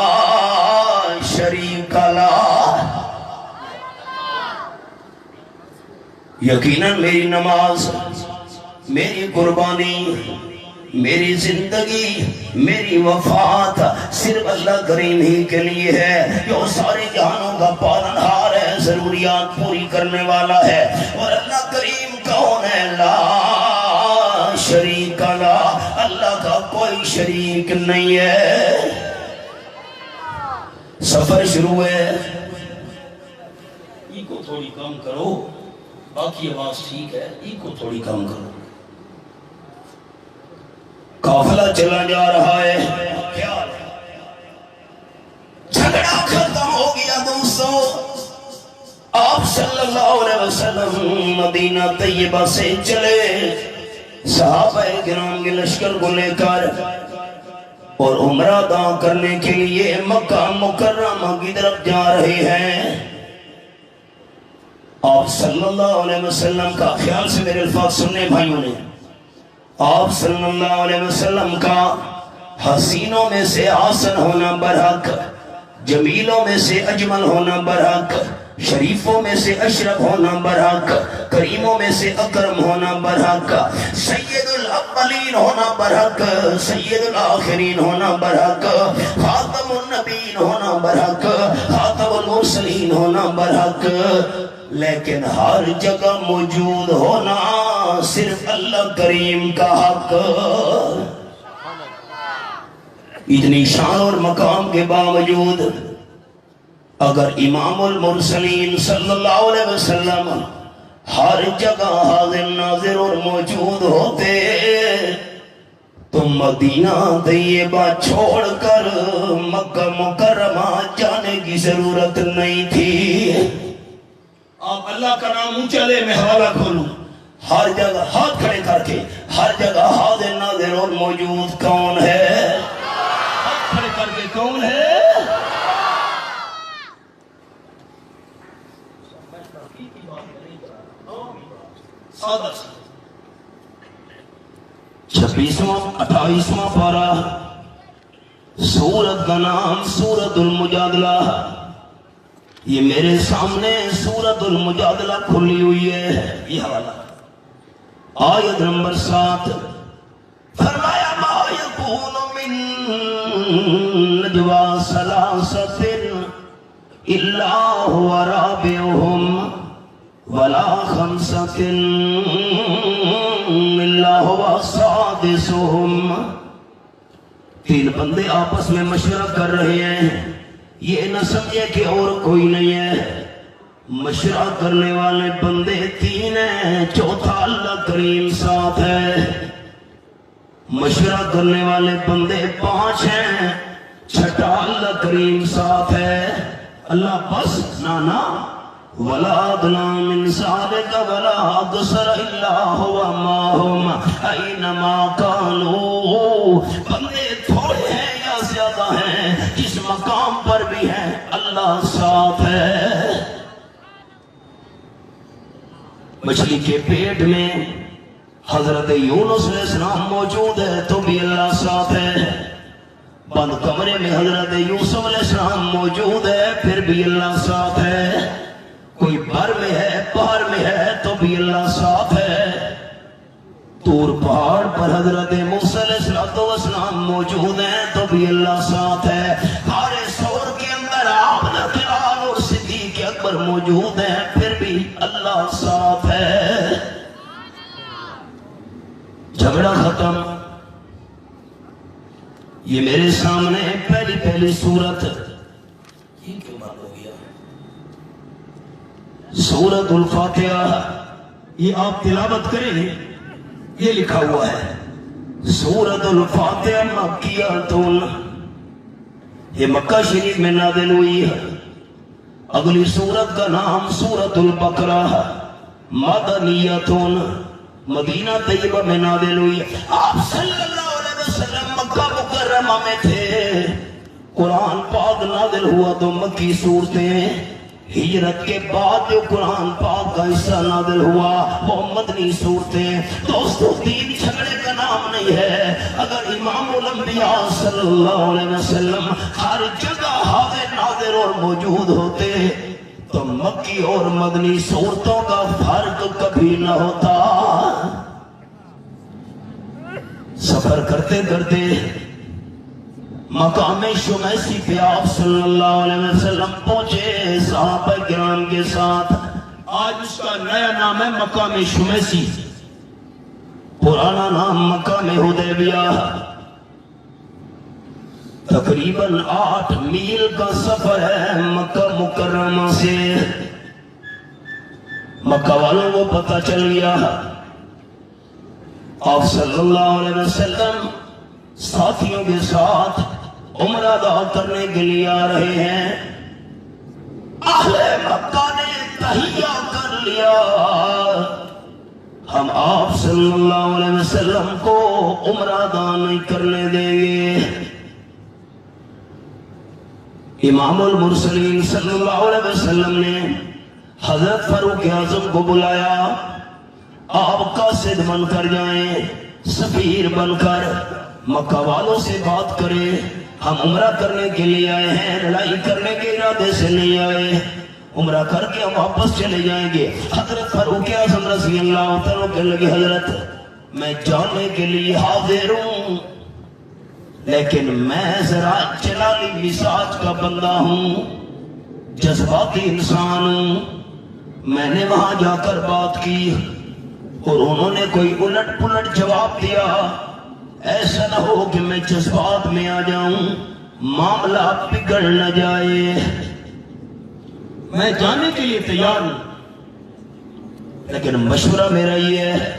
شریک لہ۔ یقیناً میری نماز، میری قربانی، میری زندگی، میری وفات صرف اللہ کریم ہی کے لیے ہے، جو سارے جہانوں کا پالنہار ہے، ضروریات پوری کرنے والا ہے۔ اور اللہ کریم کون ہے؟ لا شریک لہ، اللہ کا کوئی شریک نہیں ہے۔ سفر شروع ہے، یہ کو تھوڑی کم کرو، باقی آواز ٹھیک ہے، یہ کو تھوڑی کم کرو۔ قافلہ چلا جا رہا ہے، جھگڑا ختم ہو گیا دوستو۔ آپ صلی اللہ علیہ وسلم مدینہ طیبہ سے چلے، صحابہ کرام کے لشکر کو لے کر اور عمرہ ادا کرنے کے لیے مکہ مکرمہ کی طرف جا رہے ہیں۔ آپ صلی اللہ علیہ وسلم کا، خیال سے میرے الفاظ سننے بھائیوں نے، آپ صلی اللہ علیہ وسلم کا حسینوں میں سے آسن ہونا برحق، جمیلوں میں سے اجمل ہونا برحق، شریفوں میں سے اشرف ہونا برحق، کریموں میں سے اکرم ہونا برحق، سید الاولین ہونا برحق، سید الاخرین ہونا برحق، خاتم النبیین ہونا برحق، خاتم المرسلین ہونا برحق، لیکن ہر جگہ موجود ہونا صرف اللہ کریم کا حق۔ اتنی شان اور مقام کے باوجود اگر امام المرسلین صلی اللہ علیہ وسلم ہر جگہ حاضر ناظر اور موجود ہوتے تو مدینہ طیبہ چھوڑ کر مکہ مکرمہ جانے کی ضرورت نہیں تھی۔ آپ اللہ کا نام اونچا لے، میں حوالہ کھولوں، ہر جگہ ہاتھ کھڑے کر کے، ہر جگہ حاضر ناظر اور موجود کون ہے؟ ہاتھ کھڑے کر کے کون ہے؟ 26واں 28واں پارہ، سورت کا نام سورت المجادلہ۔ یہ میرے سامنے سورت المجادلہ کھلی ہوئی ہے، یہ حوالہ آیت نمبر 7، فرمایا ما یکون من نجوا ثلاثۃ الا هو رابعهم ولا خمسۃ الا هو سادسهم۔ تین بندے آپس میں مشورہ کر رہے ہیں، یہ نہ سمجھے کہ اور کوئی نہیں ہے، مشورہ کرنے والے بندے تین ہیں، چوتھا اللہ کریم ساتھ ہے، مشورہ کرنے والے بندے 5 ہیں، چھٹا اللہ کریم ساتھ ہے۔ اللہ بس نانا ولا ادنى من ذلك ولا اقصر الا هو معهم اينما كانوا۔ بندے تھوڑے ہیں یا زیادہ ہیں، جس مقام پر بھی ہیں اللہ ساتھ ہے۔ مچھلی کے پیٹ میں حضرت یونس علیہ السلام موجود ہے تو بھی اللہ ساتھ ہے۔ بند کمرے میں حضرت یوسف علیہ السلام موجود ہے پھر بھی اللہ ساتھ ہے۔ کوئی بر میں ہے پہاڑ میں ہے تو بھی اللہ ساتھ ہے۔ طور پہاڑ پر حضرت موسیٰ علیہ السلام موجود ہیں تو بھی اللہ ساتھ ہے۔ غار ثور کے اندر آپ بلال اور صدیق اکبر موجود ہیں پھر بھی اللہ ساتھ ہے۔ جھگڑا ختم۔ یہ میرے سامنے پہلی سورت، یہ کیوں بند ہو گیا؟ سورت الفاتحہ، یہ آپ تلاوت کریں، یہ لکھا ہوا ہے سورت الفاتحہ مکیۃ، یہ مکہ شریف میں نازل ہوئی ہے۔ اگلی سورت کا نام سورت البقرہ مدنیۃ، مدینہ طیبہ میں نازل ہوئی ہے۔ آپ صلی اللہ علیہ وسلم مکہ مکرمہ میں تھے، قرآن پاک نازل ہوا تو مکی صورتیں، ہجرت کے بعد جو قرآن پاک کا حصہ نازل ہوا وہ مدنی صورتیں۔ دوستو دین جھگڑے کا نام نہیں ہے۔ اگر امام الانبیاء صلی اللہ علیہ وسلم ہر جگہ حاضر ناظر اور موجود ہوتے تو مکی اور مدنی صورتوں کا فرق کبھی نہ ہوتا۔ سفر کرتے کرتے مقام شمیسی پہ آپ صلی اللہ علیہ وسلم پہنچے صحابہ کرام کے ساتھ۔ آج اس کا نیا نام ہے مقام شمیسی، پرانا نام مقام حدیبیہ۔ تقریباً 8 میل کا سفر ہے مکہ مکرمہ سے۔ مکہ والوں کو پتہ چل گیا آپ صلی اللہ علیہ وسلم ساتھیوں کے ساتھ عمرہ ادا کرنے کے لیے آ رہے ہیں۔ اہل مکہ نے تہیہ کر لیا، ہم آپ صلی اللہ علیہ وسلم کو عمرہ ادا نہیں کرنے دیں گے۔ امام المرسلین صلی اللہ علیہ وسلم نے حضرت فاروق اعظم کو بلایا، آپ قاصد بن کر جائیں، سفیر بن کر مکہ والوں سے بات کریں، ہم عمرہ کرنے کے لیے آئے ہیں، لڑائی کرنے کے ارادے سے نہیں آئے، عمرہ کر کے ہم واپس چلے جائیں گے۔ حضرت فاروق اعظم رضی اللہ تعالیٰ کہنے لگے حضرت میں جانے کے لیے حاضر ہوں، لیکن میں ذرا جلالی مزاج کا بندہ ہوں، جذباتی انسان ہوں۔ میں نے وہاں جا کر بات کی اور انہوں نے کوئی الٹ پلٹ جواب دیا، ایسا نہ ہو کہ میں جذبات میں آ جاؤں، معاملہ بگڑ نہ جائے۔ میں جانے کے لیے تیار ہوں، لیکن مشورہ میرا یہ ہے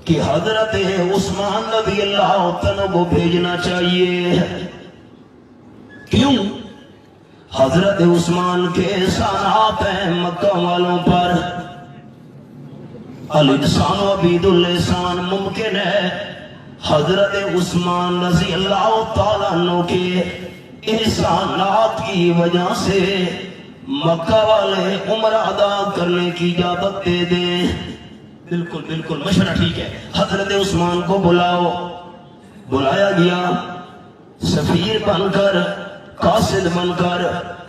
کہ حضرت عثمان رضی اللہ عنہ کو بھیجنا چاہیے۔ کیوں؟ حضرت عثمان کے احسانات ہیں مکہ والوں پر، الانسان عبید اللسان۔ ممکن ہے حضرت عثمان رضی اللہ تعالیٰ عنہ کے احسانات کی وجہ سے مکہ والے عمرہ ادا کرنے کی اجازت دے دیں۔ بالکل بالکل مشورہ ٹھیک ہے، حضرت عثمان کو بلاؤ۔ بلایا گیا، سفیر بن کر قاصد بن کر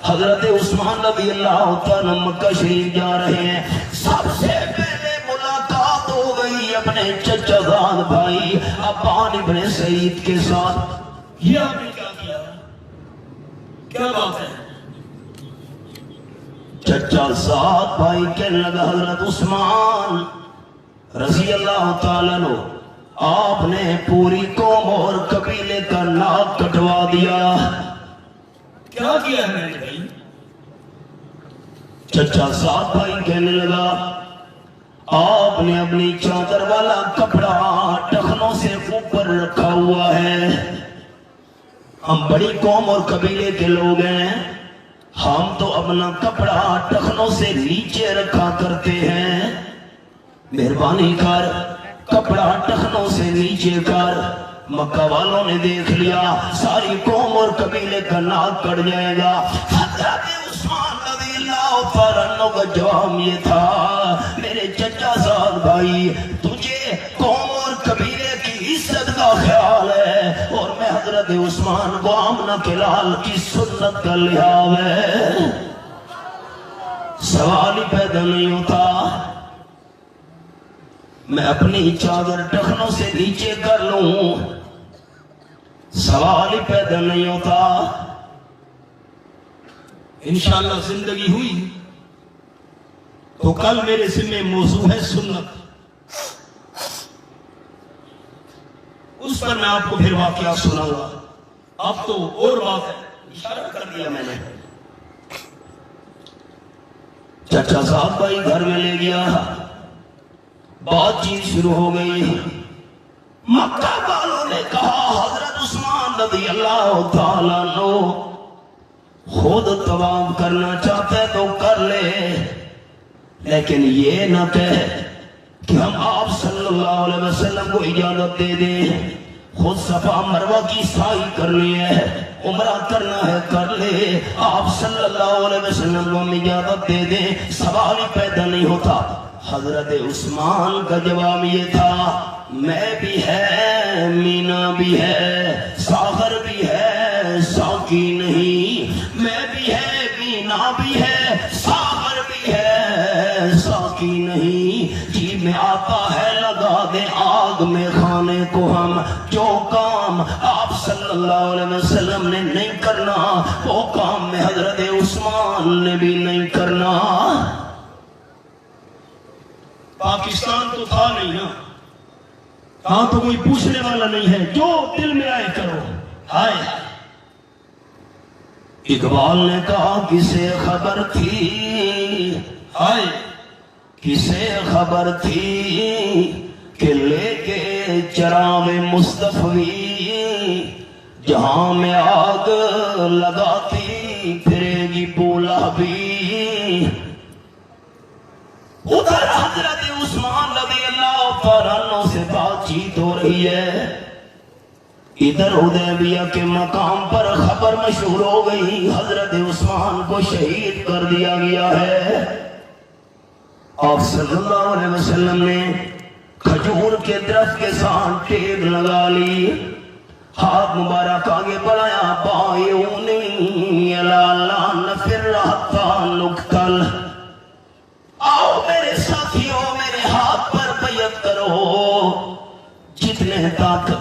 حضرت عثمان رضی اللہ تعالیٰ مکہ شریف جا رہے ہیں۔ سب سے پہلے ملاقات ہو گئی اپنے چچا زاد بھائی عبان ابن سعید کے ساتھ۔ یہ آپ نے کیا کیا؟ کیا بات ہے؟ چچا زاد بھائی کہنے لگا حضرت عثمان رضی اللہ تعالیٰ عنہ آپ نے پوری قوم اور قبیلے کا ناک کٹوا دیا۔ کیا کیا ہے میں نے بھائی؟ چچا زاد بھائی کہنے لگا آپ نے اپنی چادر والا کپڑا ٹخنوں سے اوپر رکھا ہوا ہے۔ ہم بڑی قوم اور قبیلے کے لوگ ہیں، ہم تو اپنا کپڑا ٹخنوں سے نیچے رکھا کرتے ہیں، مہربانی کر کپڑا ٹخنوں سے نیچے کر۔ مکہ والوں نے دیکھ لیا ساری قوم اور قبیلے کا ناک کٹ جائے گا. حضرت عثمان رضی اللہ تعالیٰ عنہ کا جواب یہ تھا میرے چچا زاد بھائی تجھے قوم اور قبیلے کی عزت کا خیال ہے اور میں حضرت عثمان کو آمنہ کے لال کی سنت کا لحاظ ہے. سوال ہی پیدا نہیں ہوتا میں اپنی چادر ٹخنوں سے نیچے کر لوں. سوال ہی پیدا نہیں ہوتا. انشاءاللہ زندگی ہوئی تو کل میرے ذمہ موضوع ہے سنت. اس پر میں آپ کو پھر واقعہ سناؤں گا. اب تو اور بات ہے اشارہ کر دیا میں نے. چچا صاحب بھائی گھر میں لے گیا بات چیت شروع ہو گئی. مکہ والوں نے کہا حضرت عثمان رضی اللہ تعالیٰ عنہ خود طواف کرنا چاہتے تو کر لے لیکن یہ نہ کہے کہ ہم آپ صلی اللہ علیہ وسلم کو اجازت دے دیں. خود صفا مروہ کی سعی کرنی ہے عمرہ کرنا ہے کر لے آپ صلی اللہ علیہ وسلم کو اجازت دے دیں. سوال ہی پیدا نہیں ہوتا. حضرت عثمان کا جواب یہ تھا میں بھی ہے مینا بھی ہے ساغر بھی ہے ساقی نہیں. میں بھی ہے مینا بھی ہے ساغر بھی ہے ساقی نہیں. جی میں آتا ہے لگا دے آگ میں خانے کو ہم جو کام آپ صلی اللہ علیہ وسلم نے نہیں کرنا وہ کام میں حضرت عثمان نے بھی نہیں کرنا. پاکستان تو تھا نہیں نا ہاں تو کوئی پوچھنے والا نہیں ہے جو دل میں آئے کرو. ہائے اقبال نے کہا کسے خبر تھی ہائے کسے خبر تھی کہ لے کے چراغ مصطفی جہاں میں آگ لگاتی پھرے گی بولا بھی. ادھر حضرت عثمان رضی اللہ تعالیٰ عنہ سے بات چیت ہو رہی ہے ادھر حدیبیہ کے مقام پر خبر مشہور ہو گئی حضرت عثمان کو شہید کر دیا گیا ہے. آپ صلی اللہ علیہ وسلم نے کھجور کے درخت کے ساتھ ٹیک لگا لی ہاتھ مبارک آگے بڑھایا بائعونی الا نفر حتی نقتل. آؤ میرے ساتھیوں میرے ہاتھ پر بیعت کرو جتنے تک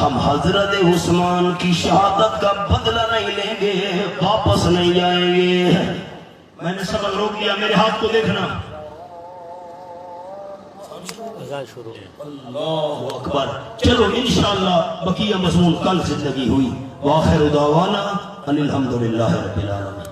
ہم حضرت عثمان کی شہادت کا بدلہ نہیں لیں گے واپس نہیں جائیں گے. میں نے سبق روک دیا میرے ہاتھ کو دیکھنا. اللہ اکبر. چلو انشاءاللہ بقیہ مضمون کل زندگی ہوئی. وآخر دعوانا ان الحمدللہ رب العالمین.